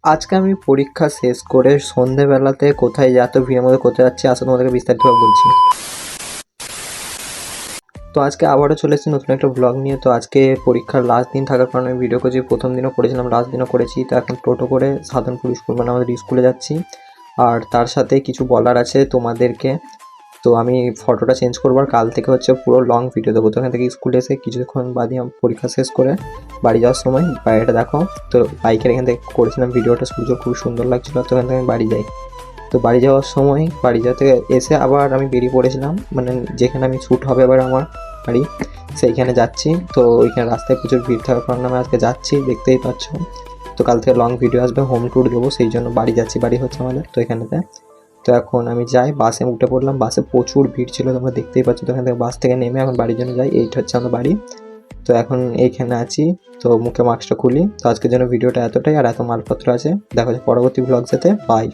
আজকে আমি পরীক্ষা শেষ করে সন্ধেবেলাতে কোথায় এত ভিড়ের মধ্যে কোথায় যাচ্ছি আসলে তোমাদেরকে বিস্তারিতভাবে বলছি। তো আজকে আবারও চলে এসেছি নতুন একটা ব্লগ নিয়ে। তো আজকে পরীক্ষার লাস্ট দিন থাকার কারণে আমি ভিডিও করছি। প্রথম দিনও করেছিলাম, লাস্ট দিনও করেছি। তো এখন টোটো করে সাধনপুর স্কুল মানে আমাদের স্কুলে যাচ্ছি। আর তার সাথে কিছু বলার আছে তোমাদেরকে। তো আমি ফটোটা চেঞ্জ করবো আর কাল থেকে হচ্ছে পুরো লং ভিডিও দেবো। তো এখান থেকে স্কুলে এসে কিছুক্ষণ বাদে আমি পরীক্ষা শেষ করে বাড়ি যাওয়ার সময় বাইরেটা দেখো। তো বাইকের এখান থেকে করেছিলাম ভিডিওটা, সূর্য খুব সুন্দর লাগছিলো। তো এখান থেকে আমি বাড়ি যাই। তো বাড়ি যাওয়ার সময় বাড়ি যেতে এসে আবার আমি বেরিয়ে পড়েছিলাম, মানে যেখানে আমি শ্যুট হবে এবার আমার বাড়ি সেইখানে যাচ্ছি। তো ওইখানে রাস্তায় প্রচুর ভিড় থাকার কারণে আমি আজকে যাচ্ছি, দেখতেই পাচ্ছ। তো কাল থেকে লং ভিডিও আসবে, হোম ট্যুর দেবো, সেই জন্য বাড়ি যাচ্ছি। বাড়ি হচ্ছে আমাদের তো এখানেতে। তো এখন আমি যাই, বাসে উঠে পড়লাম। বাসে প্রচুর ভিড় ছিল, তোমরা দেখতেই পাচ্ছ। তো এখান থেকে বাস থেকে নেমে এখন বাড়ির জন্য যাই। এইটা হচ্ছে আমার বাড়ি। তো এখন এইখানে আছি। তো মুখে মাস্কটা খুলি। তো আজকের জন্য ভিডিওটা এতটাই, আর এত মালপত্র আছে। দেখা যাচ্ছে পরবর্তী ব্লগ সাথে। বাই।